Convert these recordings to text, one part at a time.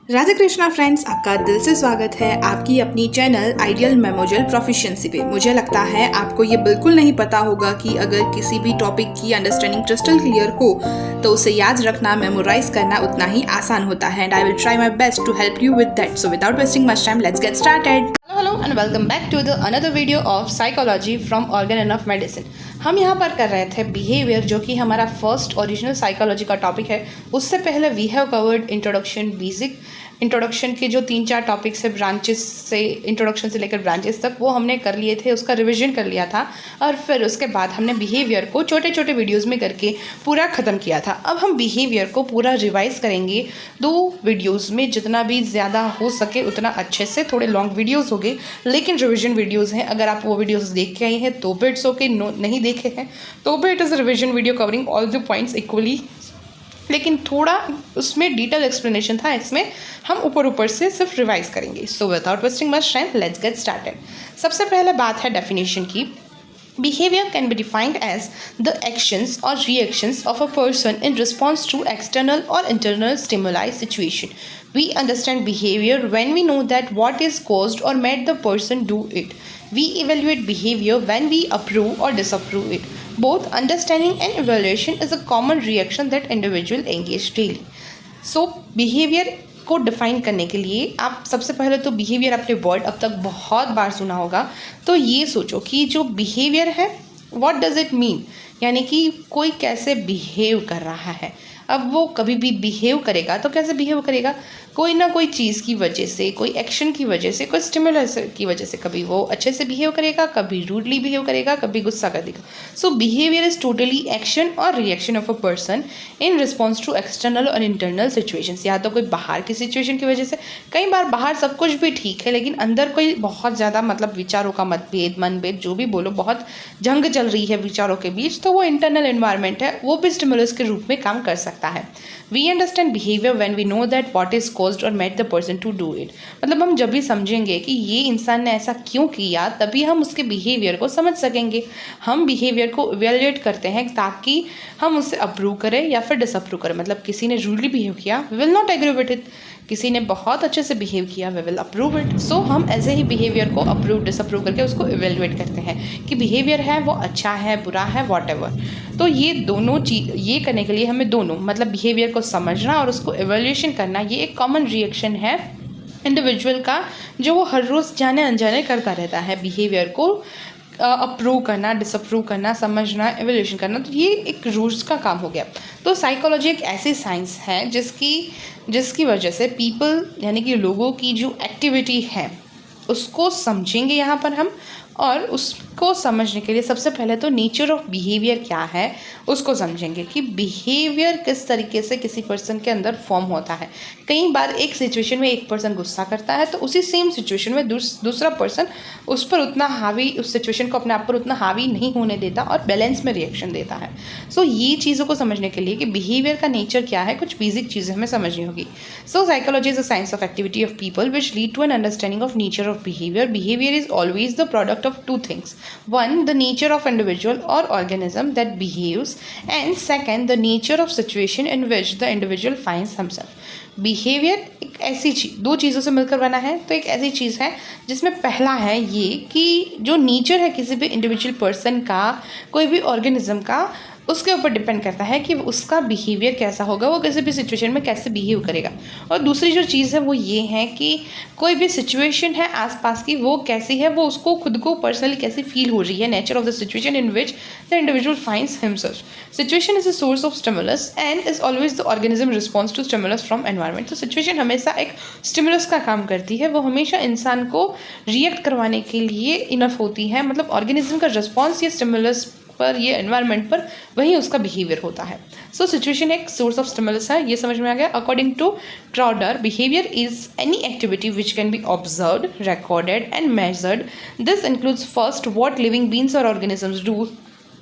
Radhe Krishna friends, आपका दिल से स्वागत है आपकी अपनी चैनल आइडियल मेमोरियल प्रोफिशिएंसी पे। मुझे लगता है आपको ये बिल्कुल नहीं पता होगा कि अगर किसी भी टॉपिक की अंडरस्टैंडिंग क्रिस्टल क्लियर हो तो उसे याद रखना, मेमोराइज करना उतना ही आसान होता है। And I will try my best to help you with that. So without wasting much time, let's get started. Hello and welcome back to the another video of psychology from organ and of medicine. हम यहाँ पर कर रहे थे behaviour, जो कि हमारा first original psychology का टॉपिक है। उससे पहले we have covered introduction, basic introduction के जो 3-4 टॉपिक्स है, ब्रांचेस से, इंट्रोडक्शन से लेकर ब्रांचेस तक, वो हमने कर लिए थे, उसका रिविजन कर लिया था। और फिर उसके बाद हमने बिहेवियर को छोटे छोटे वीडियोस में करके पूरा ख़त्म किया था। अब हम बिहेवियर को पूरा रिवाइज करेंगे 2 वीडियोस में, जितना भी ज़्यादा हो सके उतना अच्छे से। थोड़े लॉन्ग वीडियोस हो गए लेकिन रिविजन वीडियोस हैं। अगर आप वो वीडियोस देख के आई हैं तो भी इट्स ओके, नहीं देखे हैं तो भी it is a revision video covering all the points equally, लेकिन थोड़ा उसमें डिटेल एक्सप्लेनेशन था, इसमें हम ऊपर से सिर्फ रिवाइज करेंगे। सो without wasting much time, let's get started. सबसे पहले बात है डेफिनेशन की। Behavior can be defined as the actions or reactions of a person in response to external or internal stimuli situation. We understand behavior when we know that what is caused or made the person do it. We evaluate behavior when we approve or disapprove it. Both understanding and evaluation is a common reaction that individual engage daily. So behavior को define करने के लिए आप सबसे पहले तो behaviour, अपने word अब तक बहुत बार सुना होगा, तो ये सोचो कि जो बिहेवियर है व्हाट डज इट मीन, यानी कि कोई कैसे बिहेव कर रहा है। अब वो कभी भी बिहेव करेगा तो कैसे बिहेव करेगा, कोई ना कोई चीज़ की वजह से, कोई एक्शन की वजह से, कोई स्टिमुलस की वजह से। कभी वो अच्छे से बिहेव करेगा, कभी रूडली बिहेव करेगा, कभी गुस्सा कर देगा। So behaviour is totally action और reaction of a person in response to external और इंटरनल सिचुएशंस। या तो कोई बाहर की सिचुएशन की वजह से, कई बार बाहर सब कुछ भी ठीक है लेकिन अंदर कोई बहुत ज़्यादा विचारों का मतभेद, मनभेद, जो भी बोलो, बहुत जंग चल रही है विचारों के बीच, तो वो इंटरनल एनवायरनमेंट है, वो भी स्टिमुलस के रूप में काम कर सकता है। We understand behaviour when we know that what is caused or made the person to do it. हम जब भी समझेंगे कि ये इंसान ने ऐसा क्यों किया, तभी हम उसके बिहेवियर को समझ सकेंगे। हम बिहेवियर को इवेल्युएट करते हैं ताकि हम उससे अप्रूव करें या फिर डिसअप्रूव करें। किसी ने रूडली बिहेव किया, we will not agree with it. किसी ने बहुत अच्छे से बिहेव किया, we will approve it. So हम ऐसे ही बिहेवियर को अप्रूव डिसअप्रूव करके उसको इवेल्युएट करते हैं कि बिहेवियर है वो अच्छा है, बुरा है, वॉटएवर। तो ये दोनों चीज, ये करने के लिए हमें दोनों बिहेवियर को समझना और उसको इवेल्युएशन करना, ये एक कॉमन रिएक्शन है इंडिविजुअल का, जो वो हर रोज़ जाने अनजाने करता रहता है। बिहेवियर को अप्रूव करना, डिसअप्रूव करना, समझना, एवोल्यूशन करना, तो ये एक रूल्स का काम हो गया। तो साइकोलॉजी एक ऐसी साइंस है जिसकी वजह से पीपल, यानी कि लोगों की जो एक्टिविटी है उसको समझेंगे यहाँ पर हम। और उसको समझने के लिए सबसे पहले तो नेचर ऑफ बिहेवियर क्या है उसको समझेंगे कि बिहेवियर किस तरीके से किसी पर्सन के अंदर फॉर्म होता है। कई बार एक सिचुएशन में एक पर्सन गुस्सा करता है तो उसी सेम सिचुएशन में दूसरा पर्सन उस पर उतना हावी, उस सिचुएशन को अपने आप पर उतना हावी नहीं होने देता और बैलेंस में रिएक्शन देता है। सो ये चीज़ों को समझने के लिए कि बिहेवियर का नेचर क्या है, कुछ बेसिक चीज़ें हमें समझनी होगी। So psychology is a science of activity of people which lead to an understanding of nature of behaviour. Behavior is always the product of 2 things. One, the nature of individual or organism that behaves, and second, the nature of situation in which the individual finds himself. Behaviour एक ऐसी चीज, 2 चीज़ों से मिलकर बना है, तो एक ऐसी चीज़ है जिसमें पहला है ये कि जो नेचर है किसी भी इंडिविजुअल पर्सन का, कोई भी ऑर्गेनिज्म का, उसके ऊपर डिपेंड करता है कि उसका बिहेवियर कैसा होगा, वो किसी भी सिचुएशन में कैसे बिहेव करेगा। और दूसरी जो चीज़ है वो ये है कि कोई भी सिचुएशन है आसपास की, वो कैसी है, वो उसको खुद को पर्सनली कैसी फील हो रही है, nature of the situation in which the individual finds himself. Situation is a source of stimulus and is always the organism response to stimulus from environment. तो सिचुएशन हमेशा एक स्टिमुलस का काम करती है, वो हमेशा इंसान को रिएक्ट करवाने के लिए इनफ होती है। ऑर्गेनिज्म का रिस्पॉन्स ये स्टिमुलस पर, ये एनवायरनमेंट पर, वही उसका बिहेवियर होता है। सो सिचुएशन एक सोर्स ऑफ स्टिमुलस है, ये समझ में आ गया। According to Crowder, behaviour is any activity which can be observed, recorded and measured. This includes first what living beings or organisms do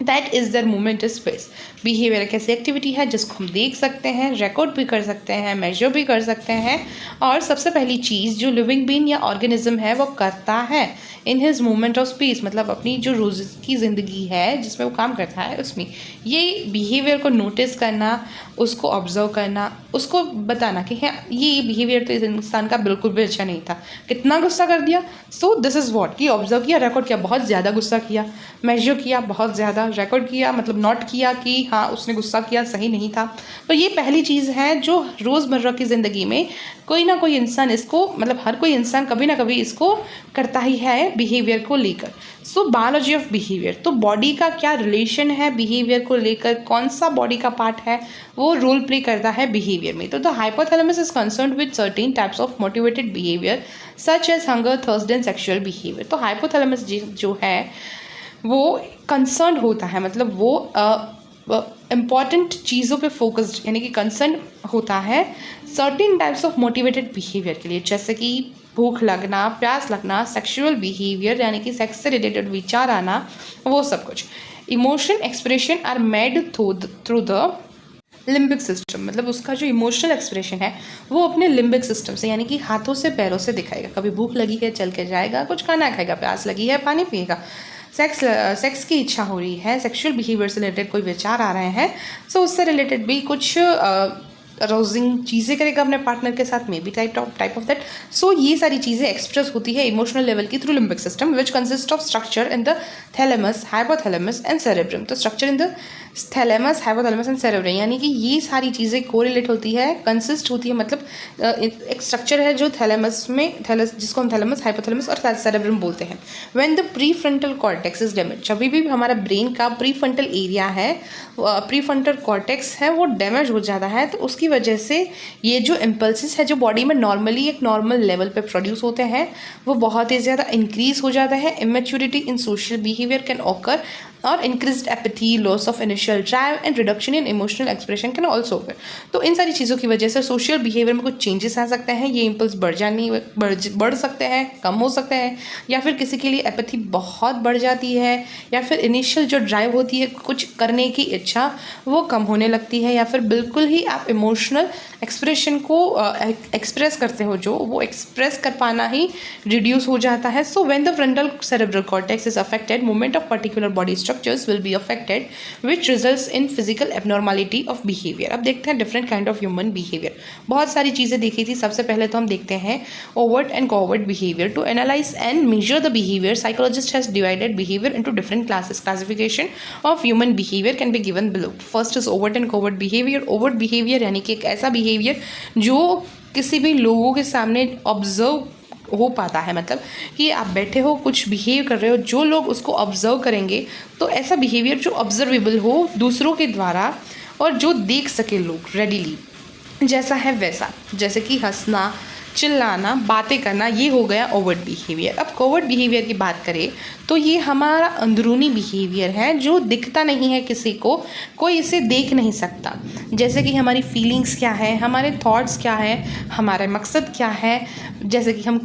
that is their movement space. Behaviour एक ऐसी activity है जिसको हम देख सकते हैं, रिकॉर्ड भी कर सकते हैं, मेजर भी कर सकते हैं, और सबसे पहली चीज़ जो लिविंग बीइंग या ऑर्गेनिज्म है वो करता है in his movement of space, मतलब अपनी जो रोज़ की ज़िंदगी है जिसमें वो काम करता है उसमें ये बिहेवियर को नोटिस करना, उसको ऑब्जर्व करना, उसको बताना कि हाँ ये बिहेवियर तो इस इंसान का बिल्कुल भी अच्छा नहीं था, कितना गुस्सा कर दिया। सो दिस इज़ वॉट कि ऑब्जर्व किया, रिकॉर्ड किया, बहुत ज़्यादा गुस्सा किया, मेजर किया, बहुत ज़्यादा, रिकॉर्ड किया मतलब नोट किया कि हाँ उसने गुस्सा किया, सही नहीं था। तो ये पहली चीज़ है जो रोज़मर्रा की ज़िंदगी में कोई ना कोई इंसान इसको, मतलब हर कोई इंसान कभी ना कभी इसको करता ही है बिहेवियर को लेकर। सो बायोलॉजी ऑफ बिहेवियर, तो बॉडी का क्या रिलेशन है बिहेवियर को लेकर, कौन सा बॉडी का पार्ट है वो रोल प्ले करता है बिहेवियर में। तो the hypothalamus is concerned with certain types of motivated behaviour such as hunger, thirst and sexual behaviour. तो हाइपोथैलेमस जो है वो कंसर्न होता है, मतलब वो इम्पॉर्टेंट चीज़ों पे फोकस्ड, यानी कि कंसर्न होता है certain types of motivated behaviour के लिए, जैसे कि भूख लगना, प्यास लगना, सेक्सुअल बिहेवियर यानी कि सेक्स से रिलेटेड विचार आना, वो सब कुछ। Emotion expression are made through the limbic system, मतलब उसका जो इमोशनल एक्सप्रेशन है वो अपने लिम्बिक सिस्टम से, यानी कि हाथों से पैरों से दिखाएगा। कभी भूख लगी है चल के जाएगा, कुछ खाना खाएगा, प्यास लगी है पानी पिएगा, सेक्स की इच्छा हो रही है, सेक्सुअल बिहेवियर से रिलेटेड कोई विचार आ रहे हैं, सो उससे रिलेटेड भी कुछ अराउजिंग चीज़ें करेगा अपने पार्टनर के साथ, may be type of that. So ये सारी चीज़ें एक्सप्रेस होती है इमोशनल लेवल की through limbic system which consist of structure in the thalamus, hypothalamus and cerebrum. तो structure in the thalamus, hypothalamus and cerebrum, यानी कि ये सारी चीज़ें कोरिलेट होती है, कंसिस्ट होती है, मतलब एक स्ट्रक्चर है जो थैलेमस में, जिसको हम थैलेमस, हाइपोथैलेमस और सेरेब्रम बोलते हैं। When the prefrontal cortex is damage, जब भी हमारा ब्रेन का प्रीफ्रंटल एरिया है, प्रीफ्रंटल कॉर्टेक्स है, वो डैमेज हो जाता है, तो उसकी वजह से ये जो इम्पल्सिस है जो बॉडी में नॉर्मली एक नॉर्मल लेवल पे प्रोड्यूस होते हैं वो बहुत ही ज़्यादा इंक्रीज हो जाता है। Immaturity in social behaviour can occur or increased apathy, loss of initial drive and reduction in emotional expression can also occur. तो इन सारी चीज़ों की वजह से सोशल बिहेवियर में कुछ चेंजेस आ सकते हैं, ये इम्पल्स बढ़ सकते हैं, कम हो सकते हैं, या फिर किसी के लिए एपैथी बहुत बढ़ जाती है, या फिर इनिशियल जो ड्राइव होती है कुछ करने की इच्छा वो कम होने लगती है, या फिर बिल्कुल ही आप इमोशनल एक्सप्रेशन को एक्सप्रेस करते हो जो वो एक्सप्रेस कर पाना ही रिड्यूस हो जाता है। So when the frontal cerebral cortex is affected, movement of particular body structures will be affected which results in physical abnormality of behavior। अब देखते हैं different kind of human behavior। बहुत सारी चीज़ें देखी थी, सबसे पहले तो हम देखते हैं overt and covert behavior। To analyze and measure the behavior, psychologist has divided behavior into different classes। Classification of human behavior can be given below। First is overt and covert behavior। overt behavior यानी कि एक ऐसा behavior जो किसी भी लोगों के सामने ऑब्जर्व हो पाता है, मतलब कि आप बैठे हो कुछ बिहेव कर रहे हो, जो लोग उसको ऑब्जर्व करेंगे, तो ऐसा बिहेवियर जो ऑब्जर्वेबल हो दूसरों के द्वारा और जो देख सके लोग रेडिली, जैसा है वैसा, जैसे कि हंसना, चिल्लाना, बातें करना, ये हो गया ओवर्ट बिहेवियर। अब कोवर्ट बिहेवियर की बात करें तो ये हमारा अंदरूनी बिहेवियर है जो दिखता नहीं है किसी को, कोई इसे देख नहीं सकता, जैसे कि हमारी फीलिंग्स क्या है, हमारे थॉट्स क्या है, हमारा मकसद क्या है, जैसे कि हम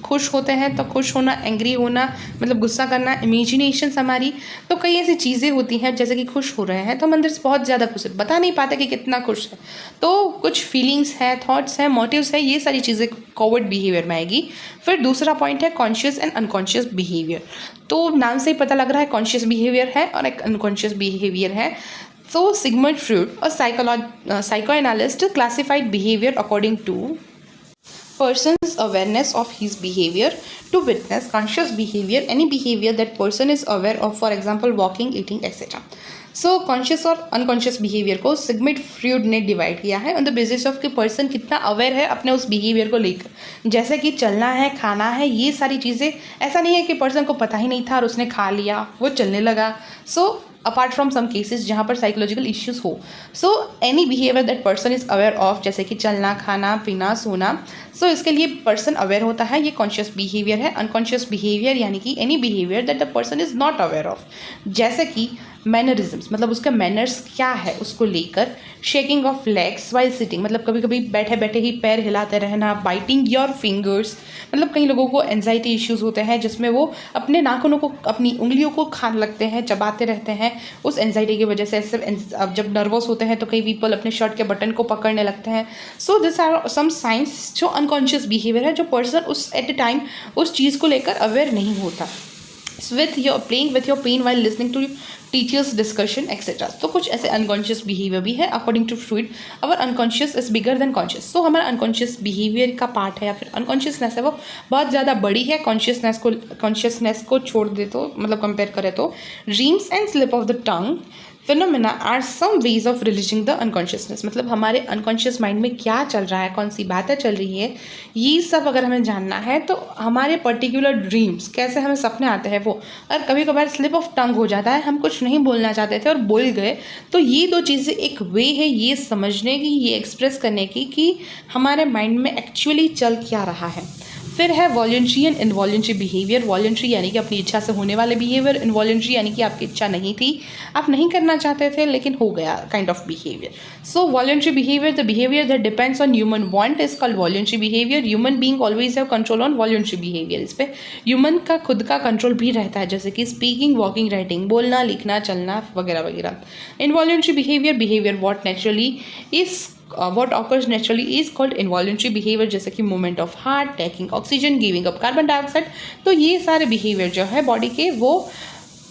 खुश होते हैं तो खुश होना, एंग्री होना मतलब गुस्सा करना, इमेजिनेशंस हमारी, तो कई ऐसी चीज़ें होती हैं जैसे कि खुश हो रहे हैं तो हम अंदर से बहुत ज़्यादा खुश है, बता नहीं पाते कि कितना खुश है, तो कुछ फीलिंग्स है, थॉट्स हैं, मोटिव्स है, ये सारी चीज़ें कोवर्ट बिहेवियर में आएगी। फिर दूसरा पॉइंट है कॉन्शियस एंड अनकॉन्शियस बिहेवियर। तो नाम से ही पता लग रहा है कॉन्शियस बिहेवियर है और एक अनकॉन्शियस बिहेवियर है। So Sigmund Freud, a psychoanalyst, classified behavior according to person's awareness of his behavior. To witness conscious behavior, any behavior that person is aware of, for example walking, eating, etc. So conscious और unconscious behaviour को Sigmund Freud ने divide किया है on the basis of कि person कितना aware है अपने उस बिहेवियर को लेकर, जैसे कि चलना है, खाना है, ये सारी चीज़ें। ऐसा नहीं है कि पर्सन को पता ही नहीं था और उसने खा लिया, वो चलने लगा। So apart from some cases जहाँ पर साइकोलॉजिकल इश्यूज हो, so any behaviour that person is aware of, जैसे कि चलना, खाना, पीना, सोना, सो इसके लिए पर्सन अवेयर होता है, ये कॉन्शियस बिहेवियर है। अनकॉन्शियस बिहेवियर यानी कि any behaviour that the person is not aware of, जैसे कि मैनरिज्म्स मतलब उसका मैनर्स क्या है उसको लेकर, shaking of legs while sitting मतलब कभी कभी बैठे बैठे ही पैर हिलाते रहना, बाइटिंग योर फिंगर्स मतलब कई लोगों को एंजाइटी इश्यूज़ होते हैं जिसमें वो अपने नाखूनों को अपनी उंगलियों को खाने लगते हैं, चबाते रहते हैं उस एंजाइटी की वजह से। अब जब नर्वस होते हैं तो कई पीपल अपने शर्ट के बटन को पकड़ने लगते हैं। So this are some science जो अनकॉन्शियस बिहेवियर है जो पर्सन उस एट ए टाइम उस चीज़ को लेकर अवेयर नहीं होता। with your playing with your pain while listening to teachers discussion etcetera. तो कुछ ऐसे अनकॉन्शियस बिहेवियर भी है according to Freud. Our unconscious is bigger than conscious. So हमारा अनकॉन्शियस बिहेवियर का पार्ट है या फिर अनकॉन्शियसनेस है वो बहुत ज़्यादा बड़ी है कॉन्शियसनेस को छोड़ दे तो मतलब कंपेयर करें तो। Dreams and slip of the tongue phenomena are some ways of releasing the unconsciousness मतलब हमारे अनकॉन्शियस माइंड में क्या चल रहा है, कौन सी बातें चल रही है, ये सब अगर हमें जानना है तो हमारे पर्टिकुलर ड्रीम्स कैसे हमें सपने आते हैं वो, और कभी कभार स्लिप ऑफ टंग हो जाता है, हम कुछ नहीं बोलना चाहते थे और बोल गए। तो ये दो चीज़ें एक वे है ये समझने की, ये एक्सप्रेस करने की कि हमारे माइंड में एक्चुअली चल क्या रहा है। फिर है voluntary and involuntary behaviour. Voluntary यानी कि अपनी इच्छा से होने वाले बिहेवियर, इनवॉलंटरी यानी कि आपकी इच्छा नहीं थी, आप नहीं करना चाहते थे लेकिन हो गया kind of behaviour. So voluntary behaviour the behaviour that depends on human want is called voluntary behaviour. Human being always have control on voluntary behaviour. इस पर ह्यूमन का खुद का कंट्रोल भी रहता है जैसे कि स्पीकिंग, वॉकिंग, राइटिंग, बोलना, लिखना, चलना वगैरह वगैरह। Involuntary behaviour what naturally is what occurs naturally is called involuntary behavior जैसे कि movement of heart, taking oxygen, giving up carbon dioxide। तो ये सारे behavior जो है बॉडी के वो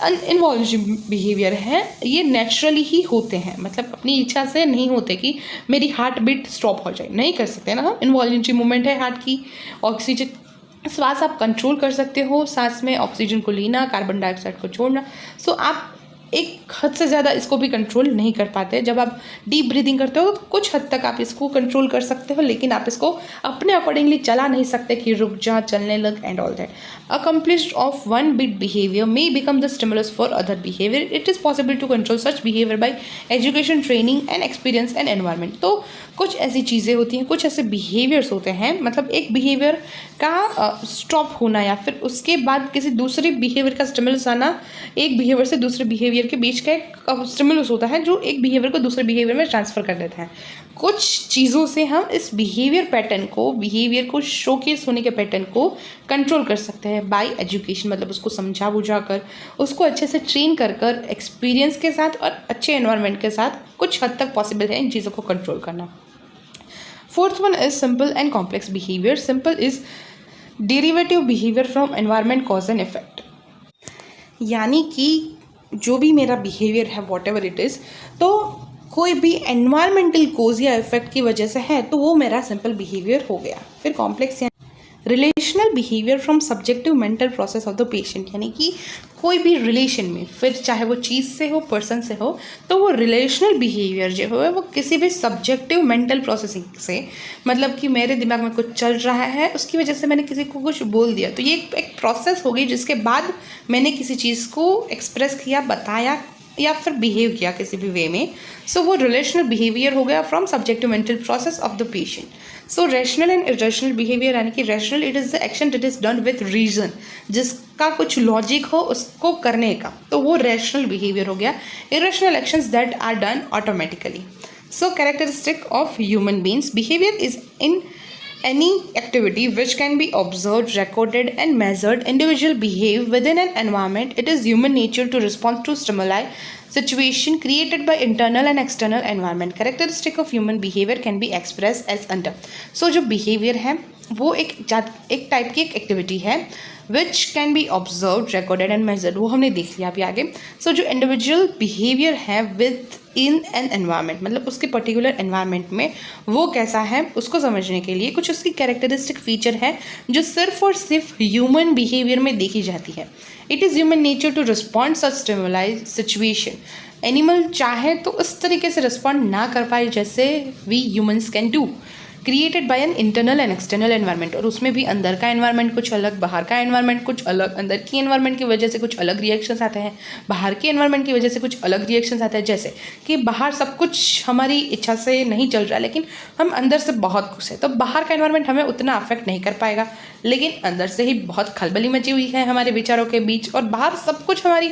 इनवॉल्यूटरी बिहेवियर है, ये नेचुरली ही होते हैं मतलब अपनी इच्छा से नहीं होते कि मेरी हार्ट बीट स्टॉप हो जाए, नहीं कर सकते ना हम। इनवॉल्यूटरी मूवमेंट है हार्ट की। ऑक्सीजन श्वास आप कंट्रोल कर सकते हो, सांस में ऑक्सीजन को लेना, कार्बन डाइऑक्साइड को छोड़ना। सो आप एक हद से ज़्यादा इसको भी कंट्रोल नहीं कर पाते। जब आप डीप ब्रीदिंग करते हो तो कुछ हद तक आप इसको कंट्रोल कर सकते हो लेकिन आप इसको अपने अकॉर्डिंगली चला नहीं सकते कि रुक जा, चलने लग and all that. Accomplished of one bit behaviour may become the stimulus for other behaviour. It is possible to control such behaviour by education, training and experience and environment. तो कुछ ऐसी चीज़ें होती हैं, कुछ ऐसे बिहेवियर्स होते हैं मतलब एक बिहेवियर का स्टॉप होना या फिर उसके बाद किसी दूसरे बिहेवियर का स्टिमुलस आना, एक बिहेवियर से दूसरे बिहेवियर के बीच का एक स्टिमुलस होता है जो एक बिहेवियर को दूसरे बिहेवियर में ट्रांसफ़र कर देता है। कुछ चीज़ों से हम इस बिहेवियर को शोकेस होने के पैटर्न को कंट्रोल कर सकते हैं बाय एजुकेशन मतलब उसको समझा बुझा कर, उसको अच्छे से ट्रेन कर एक्सपीरियंस के साथ और अच्छे एनवायरनमेंट के साथ कुछ हद तक पॉसिबल है इन चीज़ों को कंट्रोल करना। Fourth one is simple and complex behaviour. Simple is derivative behaviour from environment, cause and effect. यानी कि जो भी मेरा बिहेवियर है वॉट एवर इट इज़, तो कोई भी एनवायरमेंटल कोज या इफेक्ट की वजह से है तो वो मेरा सिंपल बिहेवियर हो गया। फिर complex relational behaviour from subjective mental process of the patient. यानी कि कोई भी रिलेशन में, फिर चाहे वो चीज़ से हो, पर्सन से हो, तो वो रिलेशनल बिहेवियर जो है वो किसी भी सब्जेक्टिव मेंटल प्रोसेसिंग से, मतलब कि मेरे दिमाग में कुछ चल रहा है उसकी वजह से मैंने किसी को कुछ बोल दिया, तो ये एक प्रोसेस हो गई जिसके बाद मैंने किसी चीज़ को एक्सप्रेस किया, बताया या फिर बिहेव किया किसी भी वे में। सो वो रिलेशनल बिहेवियर हो गया from subjective mental process of the patient. So rational and irrational behaviour यानी कि rational it is the action that is done with reason, जिसका कुछ लॉजिक हो उसको करने का, तो वो रैशनल बिहेवियर हो गया। Irrational actions that are done automatically. So characteristic of human beings behaviour is in any activity which can be observed, recorded and measured. Individual behave within an environment. It is human nature to respond to stimuli situation created by internal and external environment. Characteristic of human behavior can be expressed as under. So जो behavior है वो एक type की एक activity है विच can B observe, recorded and measured, वो हमने देख लिया अभी आगे। सो जो इंडिविजुअल बिहेवियर है विद इन एन एनवायरनमेंट, मतलब उसके पर्टिकुलर एनवायरनमेंट में वो कैसा है उसको समझने के लिए कुछ उसकी कैरेक्टरिस्टिक फीचर है जो सिर्फ और सिर्फ ह्यूमन बिहेवियर में देखी जाती है। It is human nature to respond such stimuli situation. Animal चाहे तो उस तरीके से रिस्पॉन्ड ना कर पाए जैसे we humans can do, created by an internal and external environment. और उसमें भी अंदर का एनवायरनमेंट कुछ अलग, बाहर का एनवायरनमेंट कुछ अलग। अंदर की एनवायरनमेंट की वजह से कुछ अलग रिएक्शंस आते हैं, बाहर के एनवायरनमेंट की वजह से कुछ अलग रिएक्शंस आते हैं। जैसे कि बाहर सब कुछ हमारी इच्छा से नहीं चल रहा है लेकिन हम अंदर से बहुत खुश हैं, तो बाहर का एनवायरनमेंट हमें उतना अफेक्ट नहीं कर पाएगा, लेकिन अंदर से ही बहुत खलबली मची हुई है हमारे विचारों के बीच और बाहर सब कुछ हमारी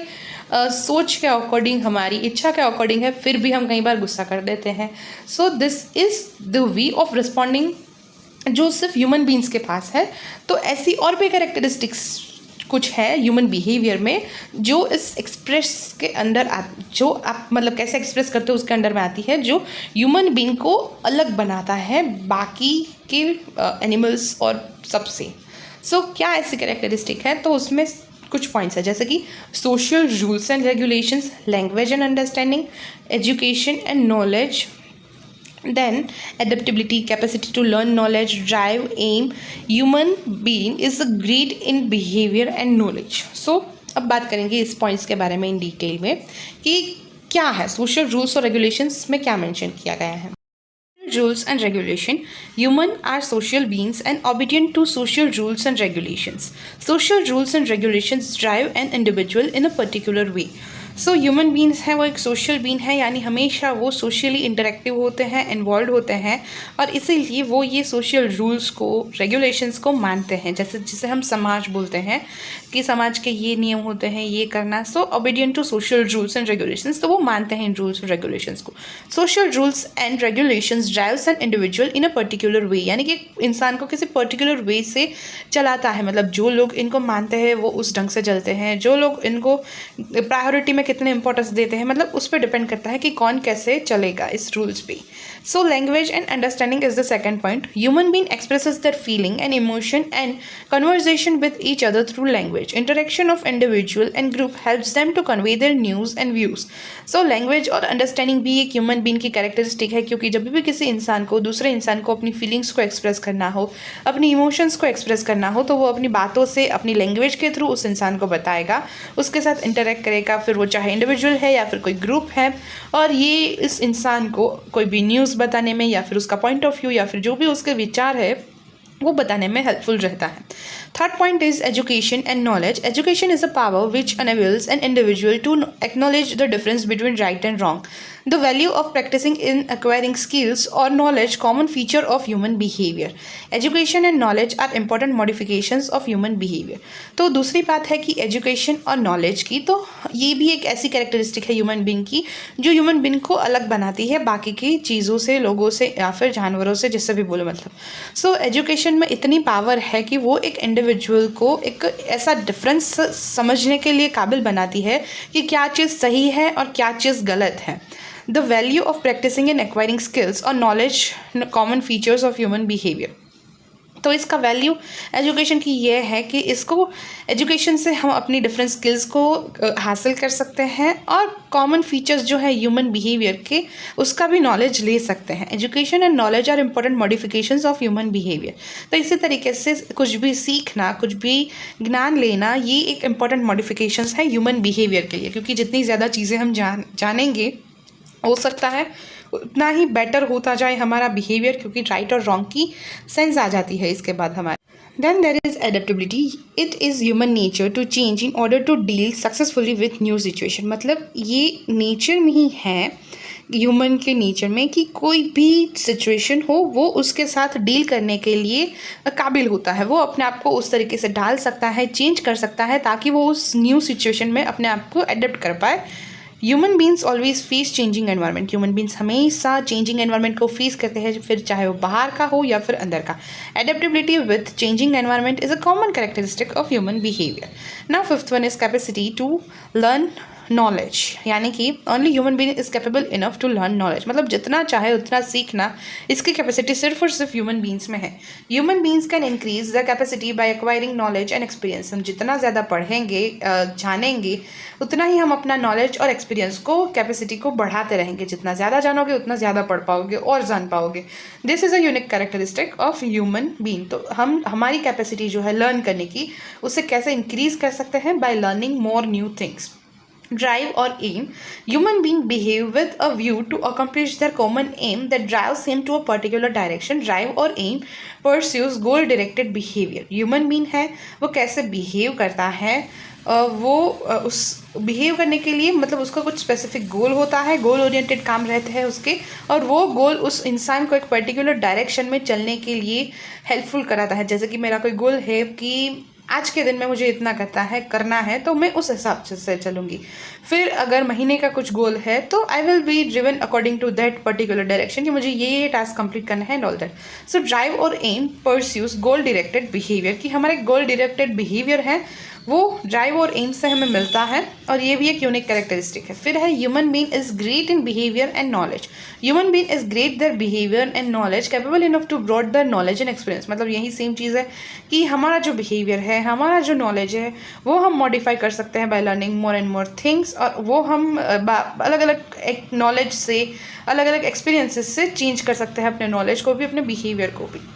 सोच के अकॉर्डिंग, हमारी इच्छा के अकॉर्डिंग है, फिर भी हम कई बार गुस्सा कर देते हैं. So this is the way of responding जो सिर्फ ह्यूमन बींग्स के पास है. तो ऐसी और भी कैरेक्टरिस्टिक्स कुछ है ह्यूमन बिहेवियर में जो इस एक्सप्रेस के अंदर जो आप मतलब कैसे एक्सप्रेस करते हो उसके अंडर में आती है, जो ह्यूमन बीइंग को अलग बनाता है बाकी के एनिमल्स और सबसे. सो क्या ऐसी कैरेक्टरिस्टिक है, तो उसमें कुछ पॉइंट्स है जैसे कि social rules and regulations, language and understanding, education and knowledge, then adaptability, capacity to learn knowledge, drive, aim. Human being is great in behavior and knowledge. So अब बात करेंगे इस पॉइंट्स के बारे में इन डिटेल में कि क्या है सोशल रूल्स और रेगुलेशंस में क्या मेंशन किया गया है. Rules and regulation. Human are social beings and obedient to social rules and regulations. Social rules and regulations drive an individual in a particular way. So human beings हैं वो एक social been है, यानी हमेशा वो सोशली इंटरेक्टिव होते हैं, involve होते हैं, और इसीलिए वो ये सोशल रूल्स को, रेगुलेशंस को मानते हैं. जैसे जिसे हम समाज बोलते हैं कि समाज के ये नियम होते हैं, ये करना. So obedient to social rules and regulations, तो वो मानते हैं इन रूल्स और रेगुलेशंस को. Social rules and regulations drives an individual in a particular way, यानी कि इंसान को किसी पर्टिकुलर वे से चलाता है. मतलब जो लोग इनको मानते हैं वो उस ढंग से चलते हैं, जो लोग इनको प्रायोरिटी में कितने इंपॉर्टेंस देते हैं, मतलब उस पर डिपेंड करता है कि कौन कैसे चलेगा इस रूल्स पे. So language and understanding is the second point. Human being expresses their feeling and emotion and conversation with each other through language. Interaction of individual and group helps them to convey their news and views. So language और understanding भी एक human being की characteristic है, क्योंकि जब भी किसी इंसान को, दूसरे इंसान को अपनी फीलिंग्स को एक्सप्रेस करना हो, अपनी इमोशंस को एक्सप्रेस करना हो, तो वो अपनी बातों से, अपनी लैंग्वेज के थ्रू उस इंसान को बताएगा, उसके साथ इंटरेक्ट करेगा, फिर वो चाहे इंडिविजुअल है या फिर कोई ग्रुप है, और ये इस इंसान को कोई भी न्यूज़ बताने में या फिर उसका पॉइंट ऑफ व्यू या फिर जो भी उसके विचार है वो बताने में हेल्पफुल रहता है. Third point is education and knowledge. Education is a power which enables an individual to acknowledge the difference between right and wrong. The value of practicing in acquiring skills or knowledge, common feature of human behavior. Education and knowledge are important modifications of human behavior. तो दूसरी बात है कि education और knowledge की, तो ये भी एक ऐसी कैरेक्टरिस्टिक है ह्यूमन बीइंग की जो ह्यूमन बीइंग को अलग बनाती है बाकी की चीज़ों से, लोगों से या फिर जानवरों से, जिससे भी बोलो मतलब. सो एजुकेशन में इतनी पावर है कि वो एक इंडिविजुअल को एक ऐसा डिफरेंस समझने के लिए काबिल बनाती है कि क्या चीज़ सही है और क्या चीज़ गलत है. The value of practicing and acquiring skills or knowledge, common features of human behavior. तो इसका वैल्यू एजुकेशन की ये है कि इसको, एजुकेशन से हम अपनी डिफरेंट स्किल्स को हासिल कर सकते हैं और कॉमन फीचर्स जो है ह्यूमन बिहेवियर के, उसका भी नॉलेज ले सकते हैं. Education and knowledge are important modifications of human behaviour. तो इसी तरीके से कुछ भी सीखना, कुछ भी ज्ञान लेना, ये एक इम्पॉर्टेंट मॉडिफिकेशंस है ह्यूमन बिहेवियर के लिए, क्योंकि जितनी ज़्यादा चीज़ें हम जानेंगे हो सकता है उतना ही बेटर होता जाए हमारा बिहेवियर, क्योंकि राइट और रॉन्ग की सेंस आ जाती है इसके बाद हमारे. Then there is adaptability. It is human nature to change in order to deal successfully with new situation. मतलब ये नेचर में ही है, ह्यूमन के नेचर में, कि कोई भी सिचुएशन हो वो उसके साथ डील करने के लिए काबिल होता है. वो अपने आप को उस तरीके से ढाल सकता है, चेंज कर सकता है, ताकि वो उस न्यू सिचुएशन में अपने आप को अडेप्ट कर पाए. Human beings always face changing environment. Human beings हमेशा चेंजिंग एनवायरनमेंट को फेस करते हैं, फिर चाहे वो बाहर का हो या फिर अंदर का. Adaptability with changing environment is a common characteristic of human behaviour. Now fifth one is capacity to learn knowledge, यानी कि only human being is capable enough to learn knowledge. मतलब जितना चाहे उतना सीखना, इसकी कैपेसिटी सिर्फ और सिर्फ ह्यूमन बींग्स में है. Human beings can increase the capacity by acquiring knowledge and experience. हम जितना ज़्यादा पढ़ेंगे, जानेंगे, उतना ही हम अपना नॉलेज और एक्सपीरियंस को, कैपेसिटी को बढ़ाते रहेंगे. जितना ज़्यादा जानोगे उतना ज़्यादा पढ़ पाओगे और जान पाओगे. This is a unique characteristic of human being. तो हम हमारी कैपेसिटी जो है लर्न करने की, उसे कैसे इंक्रीज कर सकते हैं? By learning more new things. Drive or aim. Human beings behave with a view to accomplish their common aim that drives him to a particular direction. Drive or aim pursues goal directed behavior. Human being है वो कैसे behave करता है, वो उस behave करने के लिए, मतलब उसका कुछ स्पेसिफिक गोल होता है, गोल ओरिएंटेड काम रहते हैं उसके, और वो गोल उस इंसान को एक पर्टिकुलर डायरेक्शन में चलने के लिए हेल्पफुल कराता है. जैसे कि मेरा कोई गोल है कि आज के दिन में मुझे इतना करना है तो मैं उस हिसाब से चलूँगी। फिर अगर महीने का कुछ गोल है तो I will be driven according to that particular direction कि मुझे ये टास्क कंप्लीट करना है and all that. So drive or aim pursues goal directed behaviour, कि हमारे गोल डायरेक्टेड बिहेवियर है वो ड्राइव और एम से हमें मिलता है, और ये भी एक यूनिक कैरेक्टरिस्टिक है। फिर है human being is great in behaviour and knowledge. Human being is great their behaviour and knowledge, capable enough to broad their knowledge and experience. मतलब यही सेम चीज़ है कि हमारा जो बिहेवियर है, हमारा जो नॉलेज है, वो हम मॉडिफाई कर सकते हैं by learning more and more things, और वो हम अलग अलग एक नॉलेज से, अलग अलग एक्सपीरियंसेस से चेंज कर सकते हैं अपने नॉलेज को भी, अपने बिहेवियर को भी।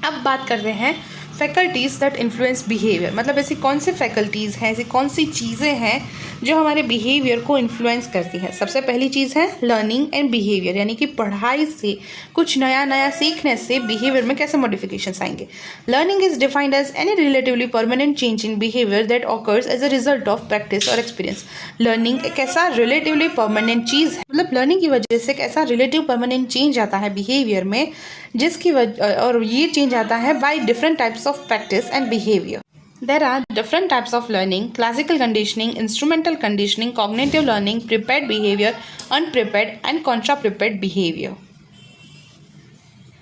अब बात कर रहे हैं फैकल्टीज़ दैट इन्फ्लुएंस बिहेवियर, मतलब ऐसी कौन सी फैकल्टीज़ हैं, ऐसी कौन सी चीज़ें हैं जो हमारे बिहेवियर को इन्फ्लुएंस करती हैं। सबसे पहली चीज़ है लर्निंग एंड बिहेवियर, यानी कि पढ़ाई से, कुछ नया नया सीखने से बिहेवियर में कैसे मॉडिफिकेशंस आएंगे। Learning is defined as any relatively permanent change in behaviour that occurs as a result of practice और एक्सपीरियंस। लर्निंग एक ऐसा रिलेटिवली परमानेंट चीज़ है, मतलब लर्निंग की वजह से एक ऐसा रिलेटिव परमानेंट चेंज आता है बिहेवियर में, जिसकी वजह, और ये चेंज आता है by different types of practice and behavior. There are different types of learning: classical conditioning, instrumental conditioning, cognitive learning, prepared behavior, unprepared and contra-prepared behavior.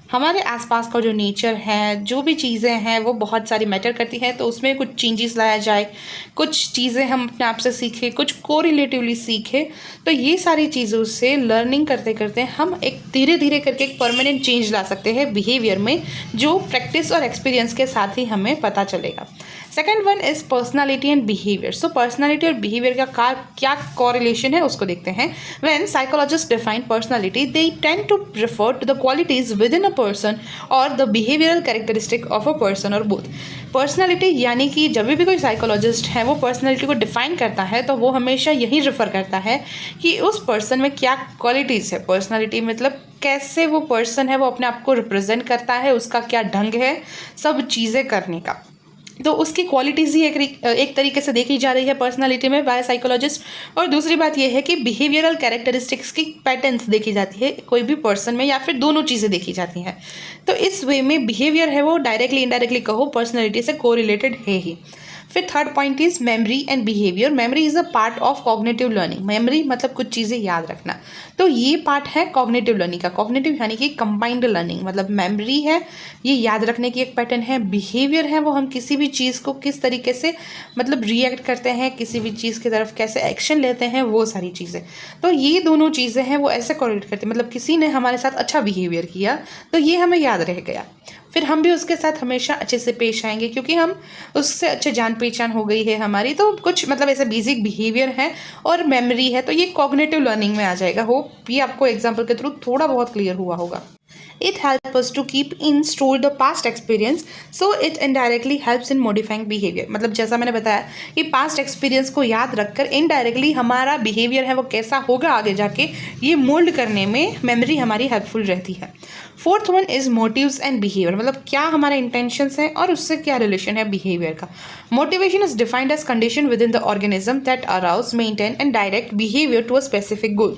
हमारे आसपास का जो नेचर है, जो भी चीज़ें हैं वो बहुत सारी मैटर करती हैं, तो उसमें कुछ चेंजेस लाया जाए, कुछ चीज़ें हम अपने आप से सीखें, कुछ कोरिलेटिवली सीखें, तो ये सारी चीज़ों से लर्निंग करते करते हम एक धीरे धीरे करके एक परमानेंट चेंज ला सकते हैं बिहेवियर में, जो प्रैक्टिस और एक्सपीरियंस के साथ ही हमें पता चलेगा। Second one is personality and behaviour. So personality और बिहेवियर का क्या कॉरिलेशन है उसको देखते हैं। When psychologist define personality, they tend to refer to the qualities within a person or the behavioural characteristic of a person or both. Personality यानी कि जब भी कोई साइकोलॉजिस्ट है वो पर्सनालिटी को डिफाइन करता है तो वो हमेशा यही रेफर करता है कि उस पर्सन में क्या क्वालिटीज़ है। पर्सनालिटी मतलब कैसे वो पर्सन है वो अपने आप को रिप्रेजेंट करता है, उसका क्या ढंग है सब चीज़ें करने का, तो उसकी क्वालिटीज़ ही एक तरीके से देखी जा रही है पर्सनालिटी में बाय साइकोलॉजिस्ट। और दूसरी बात यह है कि बिहेवियरल कैरेक्टरिस्टिक्स की पैटर्न्स देखी जाती है कोई भी पर्सन में, या फिर दोनों चीज़ें देखी जाती हैं। तो इस वे में बिहेवियर है वो डायरेक्टली इनडायरेक्टली कहो पर्सनालिटी से कोरिलेटेड है ही। फिर third point is memory and behaviour. Memory is a part of cognitive learning. Memory मतलब कुछ चीज़ें याद रखना, तो ये पार्ट है कॉग्निटिव लर्निंग का। कॉग्निटिव यानी कि कंबाइंड लर्निंग, मतलब मेमोरी है ये याद रखने की एक पैटर्न है, बिहेवियर है वो हम किसी भी चीज़ को किस तरीके से मतलब रिएक्ट करते हैं, किसी भी चीज़ की तरफ कैसे एक्शन लेते हैं, वो सारी चीज़ें। तो ये दोनों चीज़ें हैं वो ऐसे कोरिलेट करती हैं, मतलब किसी ने हमारे साथ अच्छा बिहेवियर किया तो ये हमें याद रह गया, फिर हम भी उसके साथ हमेशा अच्छे से पेश आएंगे क्योंकि हम उससे अच्छे जान पहचान हो गई है हमारी। तो कुछ मतलब ऐसे बेसिक बिहेवियर है और मेमोरी है, तो ये कॉग्निटिव लर्निंग में आ जाएगा। होप ये आपको एग्जाम्पल के थ्रू थोड़ा बहुत क्लियर हुआ होगा। It helps us to keep in store the past experience, so it indirectly helps in modifying behavior। मतलब जैसा मैंने बताया कि पास्ट एक्सपीरियंस को याद रखकर इनडायरेक्टली हमारा बिहेवियर है वो कैसा होगा आगे जाके, ये मोल्ड करने में मेमोरी हमारी हेल्पफुल रहती है। Fourth one is motives and behaviour, मतलब क्या हमारे इंटेंशंस हैं और उससे क्या रिलेशन है बिहेवियर का। Motivation is defined as condition within the organism that arouse, maintain and direct behaviour to a specific goal.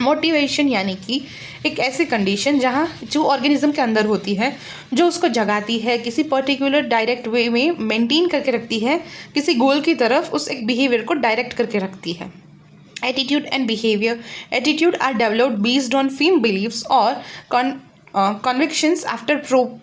Motivation यानी कि एक ऐसी कंडीशन जहाँ जो ऑर्गेनिज्म के अंदर होती है, जो उसको जगाती है, किसी पर्टिकुलर डायरेक्ट वे में मेंटेन करके रखती है, किसी गोल की तरफ उस एक बिहेवियर को डायरेक्ट करके रखती है। Attitude and behaviour. Attitude are developed based on firm beliefs or convictions after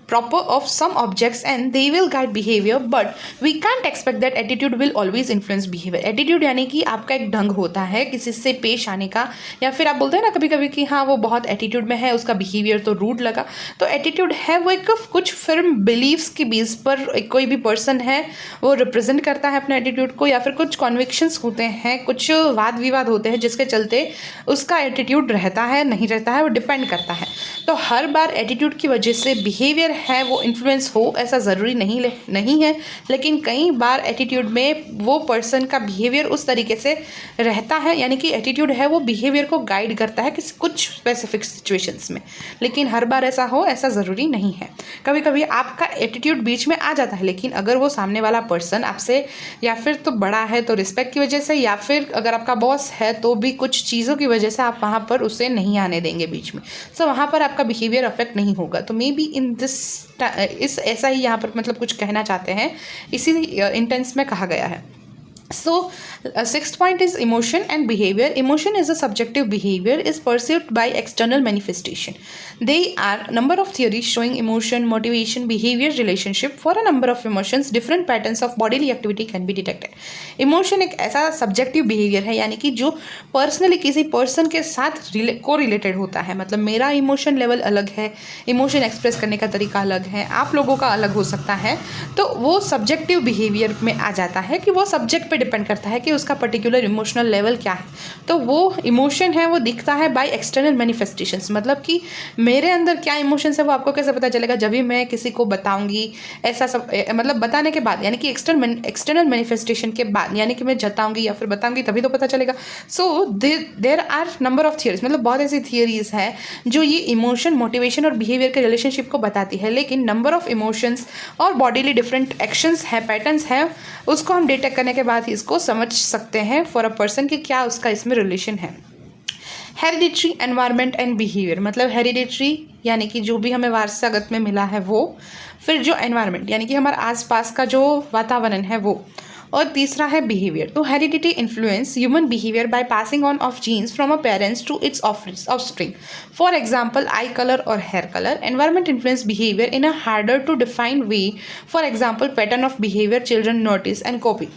proper of some objects, and they will guide behavior, but we can't expect that attitude will always influence behavior। attitude यानी कि आपका एक ढंग होता है किसी से पेश आने का, या फिर आप बोलते हैं ना कभी कभी कि हाँ वो बहुत एटीट्यूड में है, उसका बिहेवियर तो रूड लगा। तो एटीट्यूड है वो एक कुछ फर्म बिलीव्स की बेस पर कोई भी पर्सन है वो रिप्रेजेंट करता है अपने एटीट्यूड को, या फिर कुछ कॉन्विक्शंस होते हैं, कुछ वाद विवाद होते हैं जिसके चलते उसका एटीट्यूड रहता है नहीं रहता है, वो डिपेंड करता है। तो हर बार एटीट्यूड की वजह से बिहेवियर है वो इन्फ्लुएंस हो ऐसा ज़रूरी नहीं है, लेकिन कई बार एटीट्यूड में वो पर्सन का बिहेवियर उस तरीके से रहता है, यानी कि एटीट्यूड है वो बिहेवियर को गाइड करता है किसी कुछ स्पेसिफिक सिचुएशंस में, लेकिन हर बार ऐसा हो ऐसा ज़रूरी नहीं है। कभी कभी आपका एटीट्यूड बीच में आ जाता है, लेकिन अगर वो सामने वाला पर्सन आपसे या फिर तो बड़ा है तो रिस्पेक्ट की वजह से, या फिर अगर आपका बॉस है तो भी कुछ चीज़ों की वजह से आप वहाँ पर उसे नहीं आने देंगे बीच में, तो वहाँ पर आपका बिहेवियर अफेक्ट नहीं होगा। तो मे बी इन दिस इस ऐसा ही यहाँ पर मतलब कुछ कहना चाहते हैं, इसी इंटेंस में कहा गया है. So, sixth point is emotion and behavior. Emotion is a subjective behavior is perceived by external manifestation. They are number of theories showing emotion, motivation, behavior relationship. For a number of emotions, different patterns of bodily activity can be detected. Emotion एक ऐसा subjective behavior है, यानी कि जो personally किसी person के साथ को रिलेटेड होता है. मतलब मेरा इमोशन लेवल अलग है, इमोशन एक्सप्रेस करने का तरीका अलग है, आप लोगों का अलग हो सकता है. तो वो सब्जेक्टिव बिहेवियर में आ जाता है कि वो सब्जेक्ट पे डिपेंड करता है कि उसका पर्टिकुलर इमोशनल लेवल क्या है. तो वो इमोशन है वो दिखता है बाय एक्सटर्नल मैनिफेस्टेशंस. मतलब कि मेरे अंदर क्या इमोशंस है वो आपको कैसे पता चलेगा, जब भी मैं किसी को बताऊंगी ऐसा सब, मतलब बताने के बाद, यानी कि एक्सटर्नल मैनिफेस्टेशन के बाद, यानी कि मैं जताऊंगी या फिर बताऊंगी तभी तो पता चलेगा. So there are number of theories, मतलब बहुत ऐसी थियरीज हैं जो ये इमोशन, मोटिवेशन और बिहेवियर के रिलेशनशिप को बताती है. लेकिन नंबर ऑफ इमोशंस और बॉडीली डिफरेंट एक्शंस है, पैटर्न्स है, उसको हम डिटेक्ट करने के बाद ही इसको समझ सकते हैं फॉर अ पर्सन कि क्या उसका इसमें रिलेशन है. Hereditary, environment and behaviour. मतलब हेरिडिटरी यानी कि जो भी हमें वारसागत में मिला है वो, फिर जो एनवायरनमेंट यानी कि हमारे आसपास का जो वातावरण है वो, और तीसरा है बिहेवियर. तो heredity influence human behaviour by passing on of genes from a parents to its offspring. For example eye colour or hair colour. Environment influence behaviour in a harder to define way. For example pattern of behaviour children notice and copy.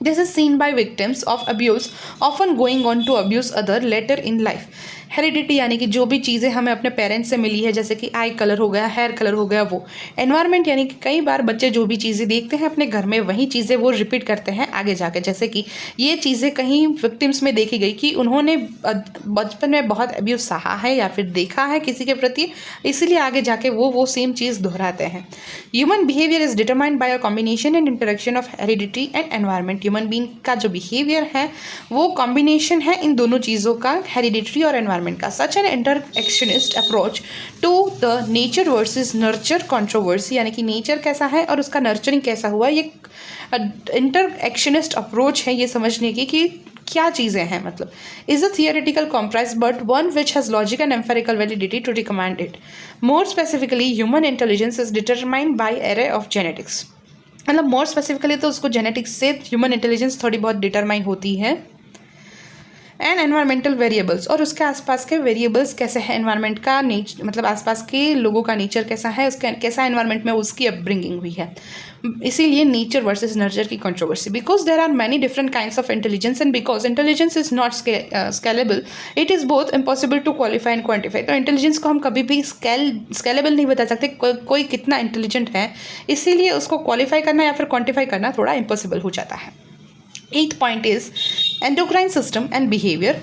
This is seen by victims of abuse often going on to abuse other later in life. Heredity यानी कि जो भी चीज़ें हमें अपने parents से मिली है, जैसे कि आई कलर हो गया, हेयर कलर हो गया, वो. एनवायरनमेंट यानी कि कई बार बच्चे जो भी चीज़ें देखते हैं अपने घर में वही चीज़ें वो रिपीट करते हैं आगे जाके. जैसे कि ये चीज़ें कहीं विक्टिम्स में देखी गई कि उन्होंने बचपन में बहुत अब्यूज सहा है या फिर देखा है किसी के प्रति, इसीलिए आगे जाके वो सेम चीज़ दोहराते हैं. Human behaviour is determined bye a combination and interaction of heredity and environment. Human being का जो बिहेवियर है वो कॉम्बिनेशन है इन दोनों चीज़ों का, हेरिडिटरी और एनवायरनमेंट का. Such an interactionist approach to the nature versus nurture controversy, यानी कि नेचर कैसा है और उसका नर्चरिंग कैसा हुआ, ये इंटरएक्शनिस्ट अप्रोच है ये समझने की कि क्या चीज़ें हैं. मतलब is a theoretical comprise but one which has logic and empirical validity to recommend it. More specifically human intelligence is determined by array of genetics. मतलब मोर स्पेसिफिकली तो उसको जेनेटिक्स से ह्यूमन इंटेलिजेंस थोड़ी बहुत डिटरमाइन होती है. And environmental variables, और उसके आसपास के वेरिएबल्स कैसे हैं, एनवायरनमेंट का नेचर, मतलब आसपास के लोगों का नेचर कैसा है, उसका कैसा एनवायरनमेंट में उसकी अपब्रिंगिंग हुई है. इसीलिए नेचर वर्सेस नर्चर की controversy. Because there are many different kinds of intelligence and because intelligence is not scalable, it is both impossible to qualify and quantify. तो इंटेलिजेंस को हम कभी भी स्केलेबल नहीं बता सकते, कोई कितना इंटेलिजेंट है, इसीलिए उसको क्वालिफाई करना या फिर क्वान्टिफाई करना थोड़ा इम्पॉसिबल हो जाता है. 8th point is endocrine system and behavior.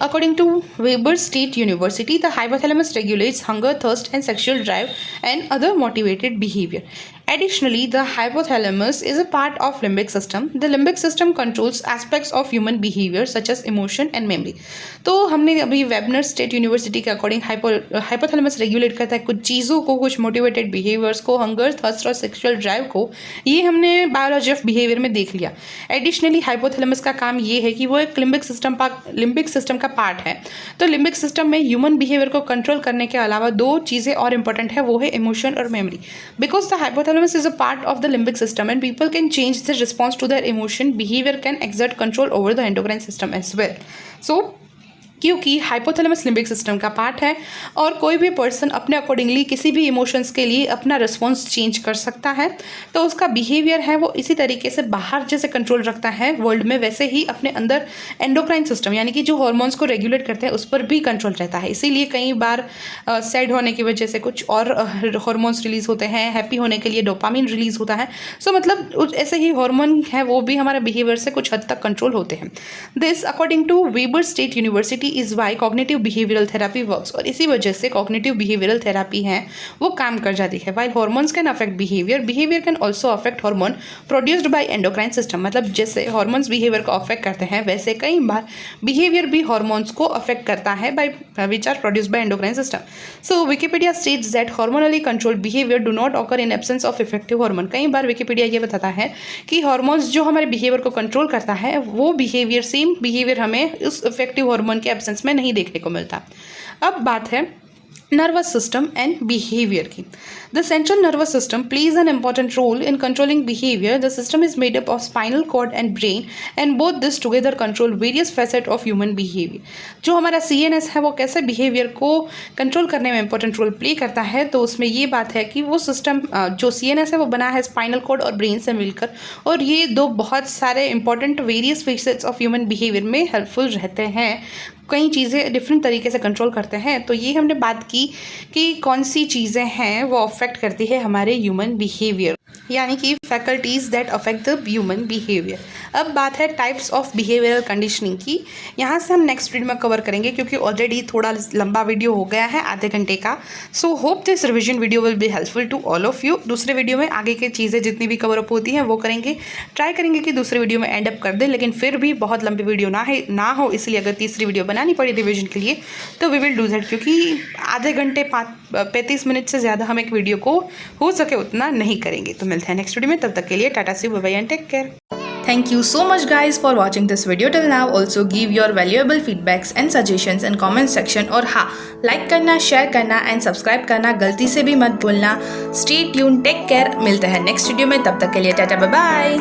According to Weber State University, the hypothalamus regulates hunger, thirst, and sexual drive and other motivated behavior. Additionally, the hypothalamus is a part of limbic system. The limbic system controls aspects of human behavior such as emotion and memory. तो हमने अभी वेबनर state university के according hypothalamus regulate करता है कुछ चीज़ों को, कुछ मोटिवेटेड बिहेवियर्स को, हंगर, थर्स्ट और सेक्सुअल ड्राइव को. ये हमने बायोलॉजी ऑफ बिहेवियर में देख लिया. एडिशनली हाइपोथैलेमस का काम ये है कि वो एक लिम्बिक सिस्टम का पार्ट है. तो लिम्बिक सिस्टम में ह्यूमन बिहेवियर को कंट्रोल करने के अलावा दो चीज़ें और इंपॉर्टेंट है, वो है इमोशन और memory. Because the hypothalamus is a part of the limbic system and people can change their response to their emotion. Behavior can exert control over the endocrine system as well. So क्योंकि hypothalamus limbic system का part है और कोई भी person अपने accordingly किसी भी emotions के लिए अपना रिस्पॉन्स चेंज कर सकता है. तो उसका बिहेवियर है वो इसी तरीके से बाहर जैसे कंट्रोल रखता है वर्ल्ड में, वैसे ही अपने अंदर एंडोक्राइन सिस्टम यानी कि जो हार्मोन्स को रेगुलेट करते हैं उस पर भी कंट्रोल रहता है. इसीलिए कई बार सैड होने की वजह से कुछ और हार्मोन्स रिलीज होते हैं, हैप्पी होने के लिए डोपामिन रिलीज होता है. सो मतलब ऐसे ही हार्मोन है वो भी हमारे बिहेवियर से कुछ हद तक कंट्रोल होते हैं. This according to Weber State University is why cognitive behavioural therapy works. और इसी वजह से कॉग्निटिव बिहेवियरल थेरापी है वो काम कर जाती है. While hormones can affect behaviour can also affect hormone produced by endocrine system. मतलब जैसे हार्मोन्स बिहेवियर को अफेक्ट करते हैं वैसे कई बार बिहेवियर भी हार्मोन्स को अफेक्ट करता है by which are produced by endocrine system. So Wikipedia states that hormonally controlled behaviour do not occur in absence of effective hormone. कई बार विकिपीडिया ये बताता है कि हार्मोन्स जो हमारे बिहेवियर को कंट्रोल करता है वो बिहेवियर सेम बिहेवियर हमें उस इफेक्टिव हार्मोन के एब्सेंस में नहीं देखने को मिलता. अब बात है nervous system and behavior की. The central nervous system plays an important role in controlling behavior. The system is made up of spinal cord and brain, and both this together control various facets of human behavior. जो हमारा CNS है वो कैसे behavior को control करने में important role play करता है, तो उसमें ये बात है कि वो सिस्टम जो CNS है वो बना है स्पाइनल कॉर्ड और ब्रेन से मिलकर, और ये दो बहुत सारे important various facets of human behaviour में हेल्पफुल रहते हैं, कई चीज़ें डिफरेंट तरीके से कंट्रोल करते हैं. तो ये हमने बात की कि कौन सी चीज़ें हैं वो अफेक्ट करती है हमारे ह्यूमन बिहेवियर, यानी कि faculties that affect the human behaviour. अब बात है टाइप्स ऑफ बिहेवियरल कंडीशनिंग की. यहाँ से हम नेक्स्ट वीडियो में कवर करेंगे क्योंकि ऑलरेडी थोड़ा लंबा वीडियो हो गया है, आधे घंटे का. So hope this revision video will be helpful to all of you. दूसरे वीडियो में आगे की चीज़ें जितनी भी कवर अप होती हैं वो करेंगे, ट्राई करेंगे कि दूसरे वीडियो में एंड अप कर दें, लेकिन फिर भी बहुत लंबी वीडियो ना हो, इसलिए अगर तीसरी वीडियो बनानी पड़ी रिविजन के लिए तो वी विल डू दैट, क्योंकि आधे घंटे 35 मिनट से ज़्यादा हम एक वीडियो को हो सके उतना नहीं करेंगे. तो मिलते हैं नेक्स्ट वीडियो में, तब तक के लिए tata see bye and take care. Thank you so much guys for watching this video till now. Also give your valuable feedbacks and suggestions in comment section. और हाँ, like करना, share करना and subscribe करना गलती से भी मत भूलना. Stay tuned, take care. मिलते हैं नेक्स्ट वीडियो में, तब तक के लिए टाटा बाय बाय.